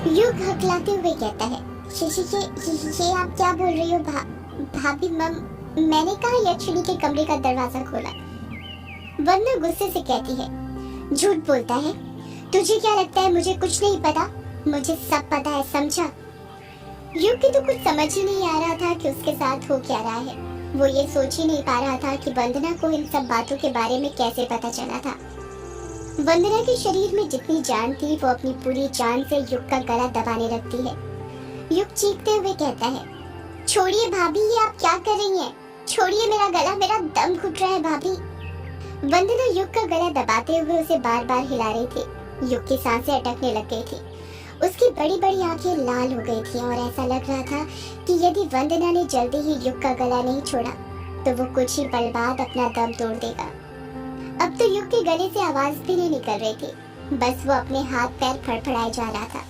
युग हकलाते हुए कहता है, ये आप क्या बोल रही हो भाभी? मैंने कहा यक्षिणी के कमरे का दरवाजा खोला। वंदना गुस्से से कहती है, झूठ बोलता है। तुझे क्या लगता है मुझे कुछ नहीं पता? मुझे सब पता है, समझा? युग की तो कुछ समझ ही नहीं आ रहा था कि उसके साथ हो क्या रहा है। वो ये सोच ही नहीं पा रहा था कि वंदना को इन सब बातों के बारे में कैसे पता चला था। वंदना के शरीर में जितनी जान थी वो अपनी पूरी जान से युग का गला दबाने लगती है। युग चीखते हुए कहता है, छोड़िए भाभी, ये आप क्या कर रही हैं? छोड़िए मेरा गला, मेरा दम घुट रहा है भाभी। वंदना युग का गला दबाते हुए उसे बार बार हिला रही थी। युग की सांसें अटकने लग गई थी। उसकी बड़ी बड़ी आंखें लाल हो गई थी और ऐसा लग रहा था कि यदि वंदना ने जल्दी ही युग का गला नहीं छोड़ा तो वो कुछ ही पल बाद अपना दम तोड़ देगा। अब तो युग के गले से आवाज भी नहीं निकल रही थी, बस वो अपने हाथ पैर फड़फड़ाए जा रहा था।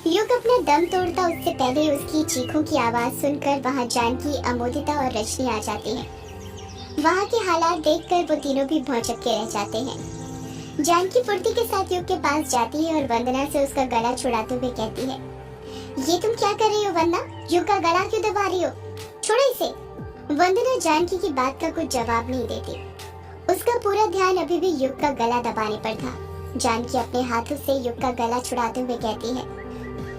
युग अपना दम तोड़ता उससे पहले उसकी चीखों की आवाज सुनकर वहां जानकी, अमोदिता और रजनी आ जाती हैं। वहां के हालात देखकर वो तीनों भी भौचक्के के रह जाते हैं। जानकी फुर्ती के साथ युग के पास जाती है और वंदना से उसका गला छुड़ाते हुए कहती है, ये तुम क्या कर रही हो वंदना? युग का गला क्यों दबा रही हो? छोड़ो इसे। वंदना जानकी की बात का कुछ जवाब नहीं देती। उसका पूरा ध्यान अभी भी युग का गला दबाने पर था। जानकी अपने हाथों से युग का गला छुड़ाते हुए कहती है,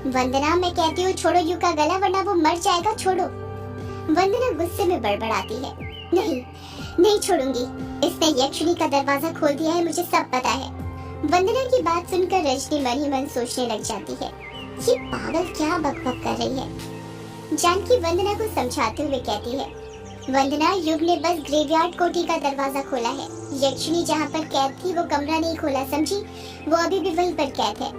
वंदना मैं कहती हूँ छोड़ो युग का गला, वरना वो मर जाएगा, छोड़ो। वंदना गुस्से में बड़बड़ाती है, नहीं छोड़ूंगी। इसने यक्षिणी का दरवाजा खोल दिया है, मुझे सब पता है। वंदना की बात सुनकर रजनी मन ही मन सोचने लग जाती है, ये पागल क्या बकबक कर रही है। जानकी वंदना को समझाते हुए कहती है, वंदना युग ने बस ग्रेवयार्ड कोठी का दरवाजा खोला है। यक्षिणी जहाँ पर कैद थी वो कमरा नहीं खोला, समझी? वो अभी भी वहीं पर कैद है।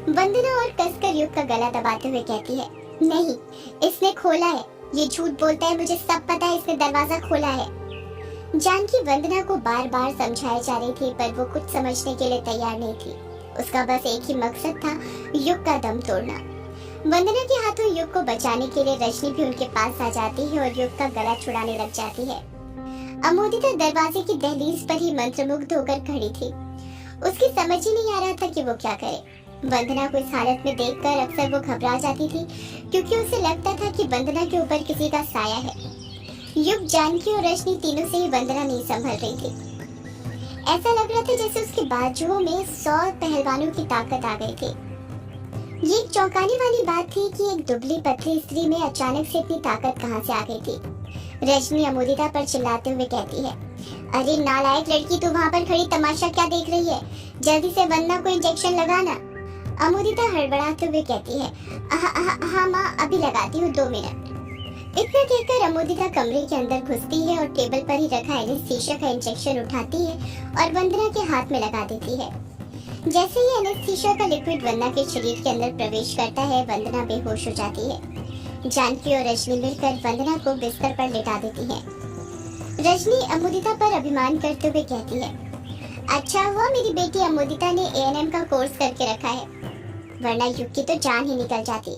वंदना और कसकर युग का गला दबाते हुए कहती है, नहीं, इसने खोला है, ये झूठ बोलता है, मुझे सब पता है, इसने दरवाजा खोला है। जानकी वंदना को बार बार समझाए जा रही थी पर वो कुछ समझने के लिए तैयार नहीं थी। उसका बस एक ही मकसद था, युग का दम तोड़ना। वंदना के हाथों युग को बचाने के लिए रजनी भी उनके पास आ जाती है और युग का गला छुड़ाने लग जाती है। अमोदिता दरवाजे की दहलीज पर ही मंत्रमुग्ध होकर खड़ी थी। उसकी समझ ही नहीं आ रहा था कि वो क्या करे। वंदना को इस हालत में देखकर अक्सर वो घबरा जाती थी, क्योंकि उसे लगता था कि वंदना के ऊपर किसी का साया है। युग, जानकी और रजनी तीनों से ही वंदना नहीं संभल रही थी। ऐसा लग रहा था जैसे उसके बाजुओं में 100 पहलवानों की ताकत आ गई थी। ये एक चौंकाने वाली बात थी कि एक दुबली पतली स्त्री में अचानक से इतनी ताकत कहां से आ गई थी। रजनी अमोदिता पर चिल्लाते हुए कहती है, अरे नालायक लड़की, तू वहां पर खड़ी तमाशा क्या देख रही है? जल्दी से वंदना को इंजेक्शन लगाना। अमोदिता हड़बड़ाते हुए कहती है, हाँ माँ, अभी लगाती हूँ, 2 मिनट। इतना कहकर अमोदिता कमरे के अंदर घुसती है और टेबल पर ही रखा एनेस्थीसिया का इंजेक्शन उठाती है और वंदना के हाथ में लगा देती है। जैसे ही एनेस्थीसिया का लिक्विड वंदना के शरीर के अंदर प्रवेश करता है, वंदना बेहोश हो जाती है। जानकी और रजनी मिलकर वंदना को बिस्तर पर लेटा देती है। रजनी अमोदिता पर अभिमान करते हुए कहती है, अच्छा हुआ मेरी बेटी अमोदिता ने ANM का कोर्स करके रखा है, वरना युग की तो जान ही निकल जाती।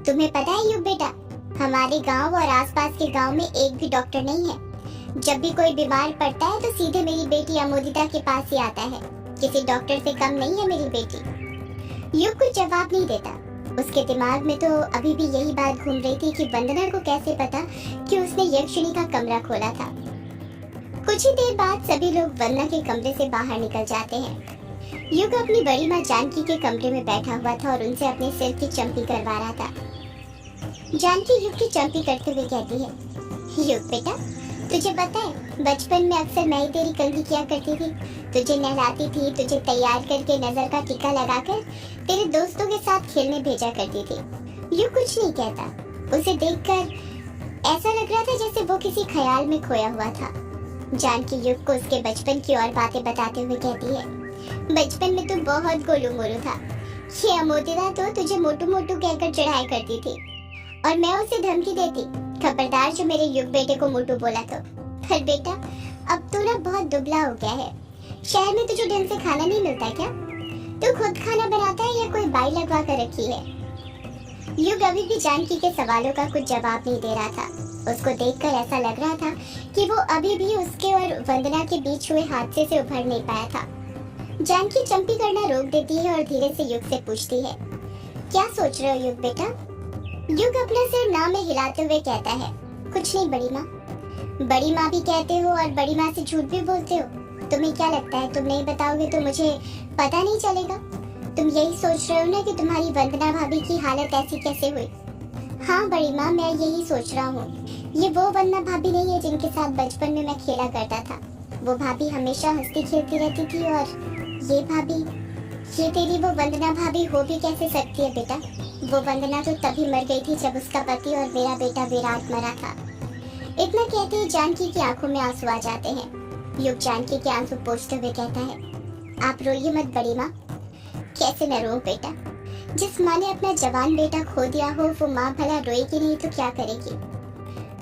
तुम्हें पता है युग बेटा, हमारे गांव और आसपास के गांव में एक भी डॉक्टर नहीं है। जब भी कोई बीमार पड़ता है तो सीधे मेरी बेटी अमोदिता के पास ही आता है। किसी डॉक्टर से कम नहीं है मेरी बेटी। युग कुछ जवाब नहीं देता। उसके दिमाग में तो अभी भी यही बात घूम रही थी कि वंदना को कैसे पता कि उसने यक्षिणी का कमरा खोला था। कुछ ही देर बाद सभी लोग वंदना के कमरे से बाहर निकल जाते हैं। युग अपनी बड़ी माँ जानकी के कमरे में बैठा हुआ था और उनसे अपने सिर की चंपी करवा रहा था। जानकी युग की चंपी करते हुए कहती है, युग बेटा, तुझे पता है बचपन में अक्सर मैं ही तेरी कंघी किया करती थी। तुझे नहलाती थी, तुझे तैयार करके नजर का टीका लगाकर तेरे दोस्तों के साथ खेलने भेजा करती थी। युग कुछ नहीं कहता। उसे देखकर ऐसा लग रहा था जैसे वो किसी ख्याल में खोया हुआ था। जानकी युग को उसके बचपन की और बातें बताते हुए कहती है, बचपन में तू बहुत गोलू मोलू था। ये अमोदिता तो तुझे मोटू मोटू कहकर चढ़ाया करती थी और मैं उसे धमकी देती, खबरदार जो मेरे युग बेटे को मोटू बोला तो। पर बेटा, अब तो ना बहुत दुबला हो गया है। शहर में तुझे ढंग से खाना नहीं मिलता क्या? तू खुद खाना बनाता है या कोई बाई लगवा कर रखी है? युग अभी भी जानकी के सवालों का कुछ जवाब नहीं दे रहा था। उसको देखकर ऐसा लग रहा था कि वो अभी भी उसके और वंदना के बीच हुए हादसे से उभर नहीं पाया था। जानकी चंपी करना रोक देती है और धीरे से युग से पूछती है, क्या सोच रहे हो युग बेटा? युग अपना सिर ना में हिलाते हुए कहता है, कुछ नहीं बड़ी माँ। बड़ी माँ भी कहते हो और बड़ी माँ से झूठ भी बोलते हो। तुम्हें क्या लगता है तुम नहीं बताओगे तो मुझे पता नहीं चलेगा? तुम यही सोच रहे हो ना कि तुम्हारी वंदना भाभी की हालत ऐसी कैसे हुई? हाँ बड़ी माँ, मैं यही सोच रहा हूँ। ये वो वंदना भाभी नहीं है जिनके साथ बचपन में मैं खेला करता था। वो भाभी हमेशा हंसती खेलती रहती थी, और ये भाभी, ये तेरी वो वंदना भाभी हो भी कैसे सकती है बेटा? वो वंदना तो तभी मर गई थी जब उसका पति और मेरा बेटा विराट मरा था। इतना कहते ही जानकी की आंखों में आंसू आ जाते हैं। युग जानकी के आंसू पोंछते हुए कहता है, आप रोइए मत बड़ी माँ। कैसे न रो बेटा? जिस माँ ने अपना जवान बेटा खो दिया हो वो माँ भला रोएगी नहीं तो क्या करेगी?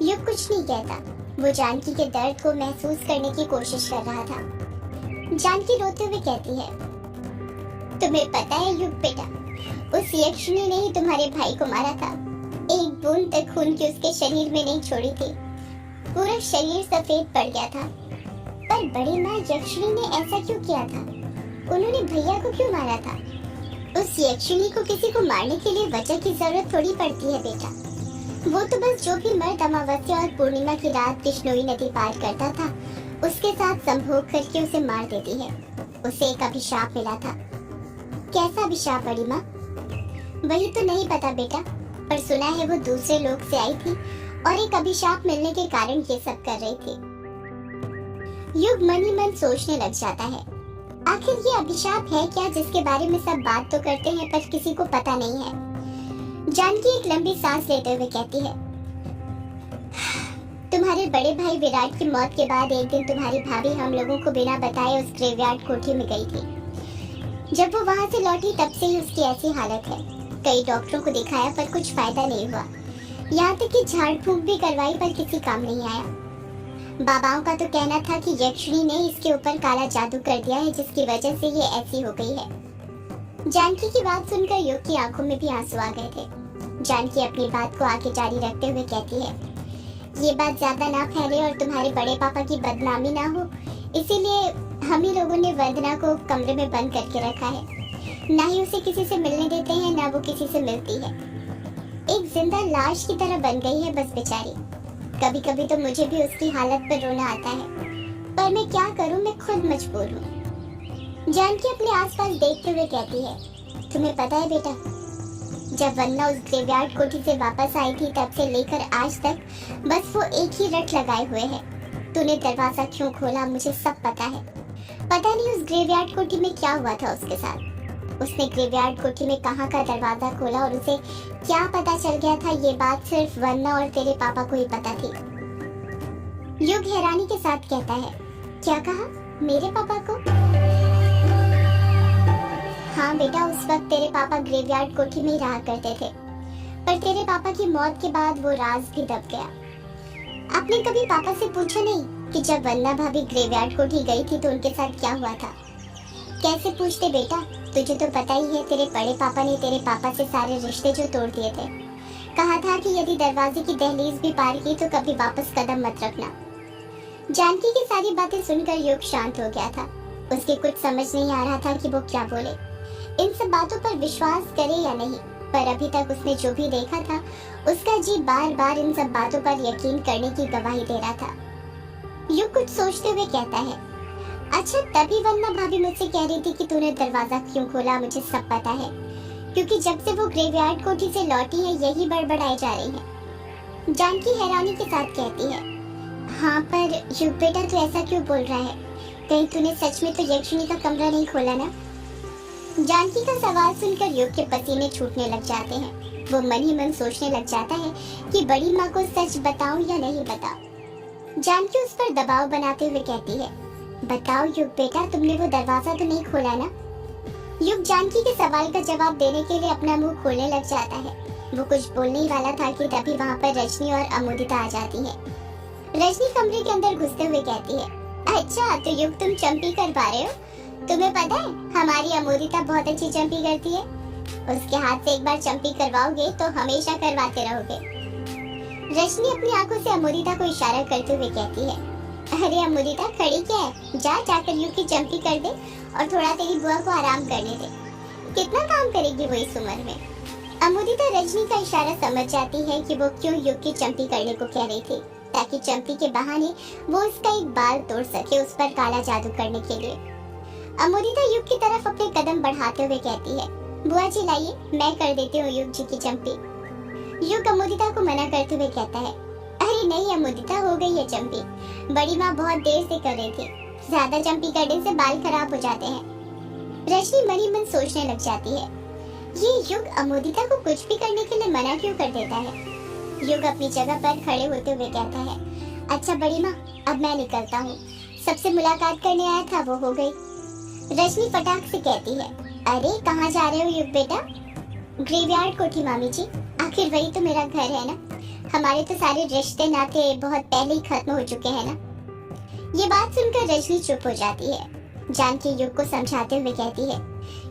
युग कुछ नहीं कहता, वो जानकी के दर्द को महसूस करने की कोशिश कर रहा था। जानकी रोते हुए कहती है, तुम्हें पता है युग बेटा, उस यक्षिणी ने ही तुम्हारे भाई को मारा था। एक बूंद तक खून की उसके शरीर में नहीं छोड़ी थी। पूरा शरीर सफेद पड़ गया था। पर बड़ी माँ, यक्षिणी ने ऐसा क्यों किया था? उन्होंने भैया को क्यों मारा था? उस यक्षिणी को किसी को मारने के लिए वजह की जरूरत थोड़ी पड़ती है बेटा। वो तो बस जो भी मर्द अमावस्या और पूर्णिमा की रात बिश्नोई नदी पार करता था उसके साथ संभोग करके उसे मार देती है। उसे एक अभिशाप मिला था। कैसा अभिशाप बड़ी माँ? वही तो नहीं पता बेटा, पर सुना है वो दूसरे लोक से आई थी और एक अभिशाप मिलने के कारण ये सब कर रही थी। युग मन ही मन सोचने लग जाता है, आखिर ये अभिशाप है क्या जिसके बारे में सब बात तो करते हैं पर किसी को पता नहीं है। जानकी एक लंबी सांस लेते हुए कहती है, तुम्हारे बड़े भाई विराट की मौत के बाद एक दिन तुम्हारी भाभी हम लोगों को बिना बताए उस ग्रेवयार्ड कोठी में गई थी। जब वो वहां से लौटी तब से ही उसकी ऐसी हालत है। कई डॉक्टरों को दिखाया पर कुछ फायदा नहीं हुआ। यहाँ तक कि झाड़ फूंक भी करवाई पर किसी काम नहीं आया। बाबाओं का तो कहना था कि यक्षिणी ने इसके ऊपर काला जादू कर दिया है जिसकी वजह से ये ऐसी हो गई है। जानकी की बात सुनकर युग की आंखों में भी आंसू आ गए थे। जानकी अपनी बात को आगे जारी रखते हुए कहती है, ये बात ज्यादा ना फैले और तुम्हारे बड़े पापा की बदनामी ना हो, इसीलिए हम ही लोगों ने वंदना को कमरे में बंद करके रखा है। ना ही उसे किसी से मिलने देते हैं, ना वो किसी से मिलती है। एक जिंदा लाश की तरह बन गई है बस बेचारी। कभी कभी तो मुझे भी उसकी हालत पर रोना आता है, पर मैं क्या करूं, मैं खुद मजबूर हूँ। जानकी अपने आसपास देखते हुए कहती है, तुम्हें पता है बेटा, जब वंदना उस ग्रेवयार्ड कोठी से वापस आई थी तब से लेकर आज तक बस वो एक ही रट लगाए हुए है। तूने दरवाजा क्यों खोला मुझे सब पता है। पता नहीं उस ग्रेवयार्ड कोठी में क्या हुआ था उसके साथ। उसने ग्रेवयार्ड कोठी में कहाँ का दरवाजा खोला और उसे क्या पता चल गया था, ये बात सिर्फ वंदना और तेरे पापा को ही पता थी। युग हैरानी के साथ कहता है, क्या कहा? मेरे पापा को? हाँ बेटा, उस वक्त तेरे पापा ग्रेवयार्ड कोठी में ही रहा करते थे, पर तेरे पापा की मौत के बाद वो राज भी दब गया। आपने कभी पापा से पूछा नहीं कि जब वंदना भाभी ग्रेवयार्ड कोठी गई थी तो उनके साथ क्या हुआ था? कैसे पूछते बेटा, तुझे तो पता ही है तेरे बड़े पापा ने तेरे पापा से सारे रिश्ते जो तोड़ दिए थे। कहा था कि यदि दरवाजे की दहलीज भी पार की तो कभी वापस कदम मत रखना। जानकी की सारी बातें सुनकर युग शांत हो गया था। उसके कुछ समझ नहीं आ रहा था कि वो क्या बोले, इन सब बातों पर विश्वास करे या नहीं। पर अभी तक उसने जो भी देखा था उसका जी बार बार इन सब बातों पर यकीन करने की गवाही दे रहा था। युग कुछ सोचते हुए कहता है, अच्छा तभी वंदना भाभी मुझसे कह रही थी कि तूने दरवाजा क्यों खोला, मुझे सब पता है, क्योंकि जब से वो ग्रेवयार्ड कोठी से लौटी है यही बड़बड़ाई जा रही है। जानकी हैरानी के साथ कहती है, हाँ पर युग बेटा तू ऐसा क्यों बोल रहा है? कहीं तूने सच में तो यक्षिणी का कमरा नहीं खोला ना? जानकी का सवाल सुनकर युग के पसीने छूटने लग जाते हैं। वो मन ही मन सोचने लग जाता है कि बड़ी माँ को सच बताऊं या नहीं बताऊं। जानकी उस पर दबाव बनाते हुए कहती है, बताओ युग बेटा, तुमने वो दरवाजा तो नहीं खोला ना? युग जानकी के सवाल का जवाब देने के लिए अपना मुंह खोलने लग जाता है। वो कुछ बोलने ही वाला था कि तभी वहाँ पर रजनी और अमोदिता आ जाती है। रजनी कमरे के अंदर घुसते हुए कहती है, अच्छा तो युग तुम चंपी करवा रहे हो? तुम्हें पता है हमारी अमोदिता बहुत अच्छी चंपी करती है। उसके हाथ से एक बार चंपी करवाओगे तो हमेशा करवाते रहोगे। रजनी अपनी आंखों से अमोदिता को इशारा करते हुए कहती है, अरे अमोदिता खड़ी क्या है, जा जाकर युग की चंपी कर दे और थोड़ा तेरी बुआ को आराम करने दे। कितना काम करेगी वो इस उम्र में। अमोदिता रजनी का इशारा समझ जाती है कि वो क्यों युग की चंपी करने को कह रही थी, ताकि चंपी के बहाने वो उसका एक बाल तोड़ सके, उस पर काला जादू करने के लिए। अमोदिता युग की तरफ अपने कदम बढ़ाते हुए कहती है, बुआ जी लाइए, मैं कर देती हूँ युग जी की चंपी। युग अमोदिता को मना करते हुए कहता है, अरे नहीं अमोदिता, हो गई है चंपी, बड़ी माँ बहुत देर से कर रही थी, ज्यादा चंपी करने से बाल खराब हो जाते हैं। रजनी मनी मन सोचने लग जाती है, ये युग अमोदिता को कुछ भी करने के लिए मना क्यों कर देता है। युग अपनी जगह पर खड़े होते हुए कहता है, अच्छा बड़ी माँ, अब मैं निकलता हूँ, सबसे मुलाकात करने आया था वो हो गई। रजनी फटाक से कहती है, अरे कहाँ जा रहे हो युग बेटा। ग्रेवयार्ड कोठी मामी जी, आखिर वही तो मेरा घर है ना, हमारे तो सारे रिश्ते नाते बहुत पहले ही खत्म हो चुके हैं ना। ये बात सुनकर रजनी चुप हो जाती है। जानकी युग को समझाते हुए कहती है,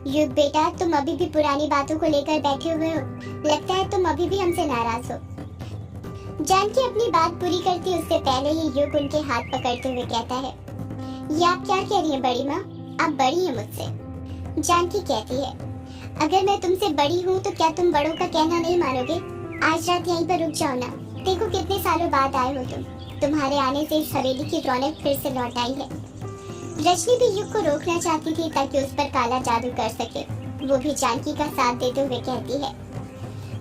युग बेटा, तुम अभी भी पुरानी बातों को लेकर बैठे हुए हो, लगता है तुम अभी भी हमसे नाराज हो। जानकी अपनी बात पूरी करती उससे पहले ही युग उनके हाथ पकड़ते हुए कहता है, ये आप क्या कह रही हैं बड़ी माँ, आप बड़ी हैं मुझसे। जानकी कहती है, अगर मैं तुमसे बड़ी हूँ तो क्या तुम बड़ों का कहना नहीं मानोगे। आज रात यहीं पर रुक जाओ ना, देखो कितने सालों बाद आए हो तुम, तुम्हारे आने से इस हवेली की रौनक फिर से लौट आई है। रजनी भी युग को रोकना चाहती थी ताकि उस पर काला जादू कर सके, वो भी जानकी का साथ देते हुए कहती है,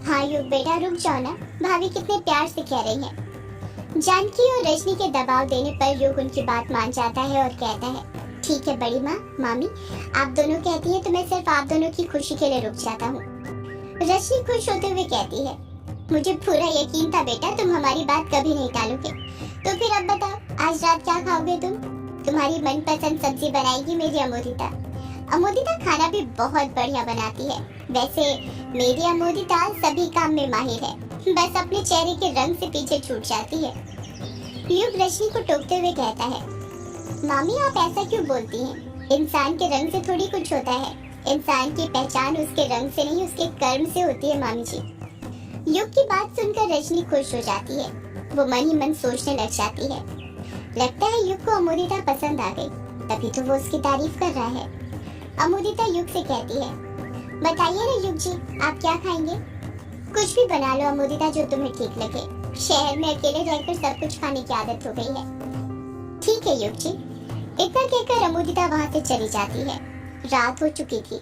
हाँ युग बेटा रुक जाओ ना, भाभी कितने प्यार से कह रही है। जानकी और रजनी के दबाव देने पर युग उनकी बात मान जाता है और कहता है, ठीक है बड़ी माँ, मामी, आप दोनों कहती हैं तो मैं सिर्फ आप दोनों की खुशी के लिए रुक जाता हूँ। रजनी खुश होते हुए कहती है, मुझे पूरा यकीन था बेटा तुम हमारी बात कभी नहीं टालोगे, तो फिर अब बताओ आज रात क्या खाओगे तुम। तुम्हारी मनपसंद सब्जी बनाएगी मेरी अमोदिता। अमोदिता खाना भी बहुत बढ़िया बनाती है। वैसे मेरी अमोदिता सभी काम में माहिर है, बस अपने चेहरे के रंग से पीछे छूट जाती है। युग रजनी को टोकते हुए कहता है, मामी आप ऐसा क्यों बोलती हैं? इंसान के रंग से थोड़ी कुछ होता है, इंसान की पहचान उसके रंग से नहीं उसके कर्म से होती है मामी जी। युग की बात सुनकर रजनी खुश हो जाती है, वो मन ही मन सोचने लग जाती है, लगता है युग को अमोदिता पसंद आ गई, तभी तो वो उसकी तारीफ कर रहा है। अमोदिता युग से कहती है, बताइए ना युग जी, आप क्या खाएंगे? कुछ भी बना लो अमोदिता, जो तुम्हें ठीक लगे, शहर में अकेले रहकर सब कुछ खाने की आदत हो गई है। ठीक है युग जी। इतना कहकर अमोदिता वहाँ से चली जाती है। रात हो चुकी थी,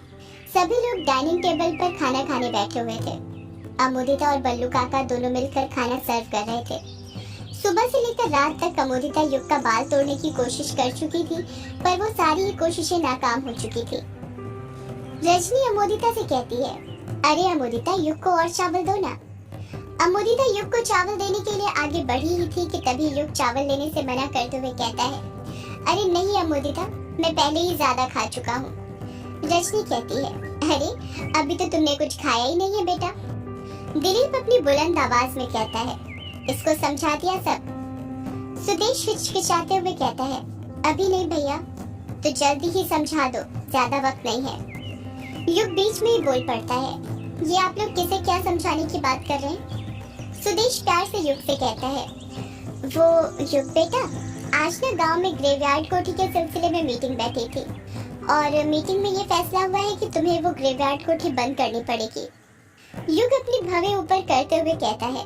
सभी लोग डाइनिंग टेबल पर खाना खाने बैठे हुए थे। अमोदिता और बल्लू काका दोनों मिलकर खाना सर्व कर रहे थे। सुबह से लेकर रात तक अमोदिता युग का बाल तोड़ने की कोशिश कर चुकी थी, पर वो सारी ही कोशिशें नाकाम हो चुकी थी। रजनी अमोदिता से कहती है, अरे अमोदिता युग को और चावल दो ना। अमोदिता युग को चावल देने के लिए आगे बढ़ी ही थी कि तभी युग चावल लेने से मना करते हुए कहता है, अरे नहीं अमोदिता, मैं पहले ही ज्यादा खा चुका हूँ। रजनी कहती है, अरे अभी तो तुमने कुछ खाया ही नहीं है बेटा। दिलीप अपनी बुलंद आवाज में कहता है, इसको समझा दिया सब। सुदेश हिचकिचाते हुए कहता है, अभी नहीं भैया, तो जल्दी ही समझा दो, ज्यादा वक्त नहीं है। युग बीच में ही बोल पड़ता है, ये आप लोग किसे क्या समझाने की बात कर रहे हैं? सुदेश प्यार से युग से कहता है, वो युग बेटा, आज ना गांव में ग्रेवयार्ड कोठी के सिलसिले में मीटिंग बैठी थी और मीटिंग में ये फैसला हुआ है कि तुम्हें वो ग्रेवयार्ड कोठी बंद करनी पड़ेगी। युग अपनी भवें ऊपर करते हुए कहता है,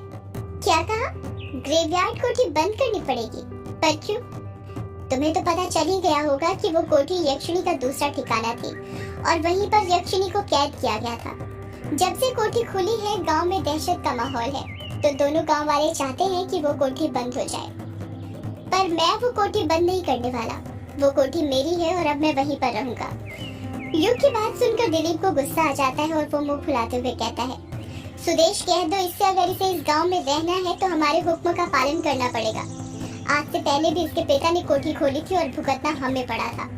क्या कहा? ग्रेवयार्ड कोठी बंद करनी पड़ेगी? पर क्यों? तुम्हें तो पता चल ही गया होगा कि वो कोठी यक्षिणी का दूसरा ठिकाना थी और वहीं पर यक्षिणी को कैद किया गया था। जब से कोठी खुली है गांव में दहशत का माहौल है, तो दोनों गांव वाले चाहते हैं कि वो कोठी बंद हो जाए, पर मैं वो कोठी बंद नहीं करने वाला। वो कोठी मेरी है और अब मैं वहीं पर रहूंगा। युग की बात सुनकर दिलीप को गुस्सा आ जाता है और वो मुंह फुलाते हुए कहता है, सुदेश कह दो इससे, अगर इसे इस गांव में रहना है तो हमारे हुक्म का पालन करना पड़ेगा। आज से पहले भी इसके पिता ने कोठी खोली थी और भुगतना हमें पड़ा था।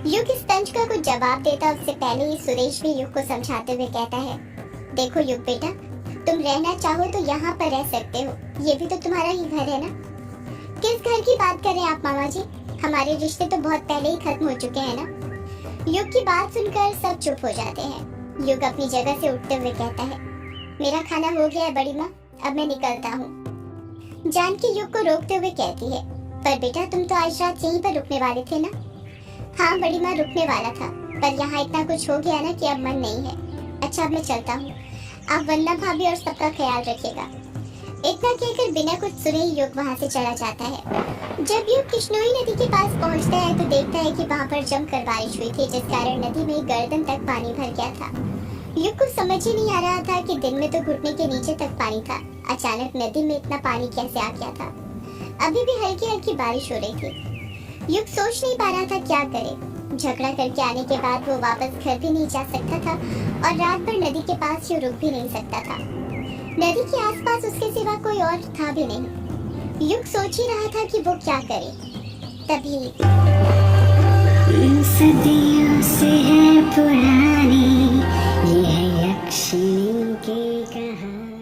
युग इस तंज का कुछ जवाब देता उससे पहले ही सुरेश भी युग को समझाते हुए कहता है, देखो युग बेटा, तुम रहना चाहो तो यहाँ पर रह सकते हो, ये भी तो तुम्हारा ही घर है ना। किस घर की बात कर रहे हैं आप मामा जी? हमारे रिश्ते तो बहुत पहले ही खत्म हो चुके हैं ना। युग की बात सुनकर सब चुप हो जाते हैं। युग अपनी जगह से उठते हुए कहता है, मेरा खाना हो गया है बड़ी माँ, अब मैं निकलता हूँ। जानकी युग को रोकते हुए कहती है, पर बेटा तुम तो आज रात यहीं पर रुकने वाले थे ना? हाँ बड़ी माँ, रुकने वाला था, पर यहाँ इतना कुछ हो गया ना कि अब मन नहीं है। अच्छा अब मैं चलता हूँ, आप वंदना भाभी और सबका ख्याल रखिएगा। इतना कहकर बिना कुछ सुने ही युग वहाँ से चला जाता है। जब युग कृष्णोई नदी के पास पहुँचता है तो देखता है कि वहाँ पर जमकर बारिश हुई थी, जिस कारण नदी में गर्दन तक पानी भर गया था। युग को समझ ही नहीं आ रहा था कि दिन में तो घुटने के नीचे तक पानी था, अचानक नदी में इतना पानी कैसे आ गया था। अभी भी हल्की हल्की बारिश हो रही थी। युग सोच नहीं पा रहा था क्या करे। झगड़ा करके आने के बाद वो वापस घर भी नहीं जा सकता था और रात भर नदी के पास ही रुक भी नहीं सकता था। नदी के आसपास उसके सिवा कोई और था भी नहीं। युग सोच ही रहा था कि वो क्या करे। तभी सदियों से है पुरानी ये है यक्षिणी की कहानी।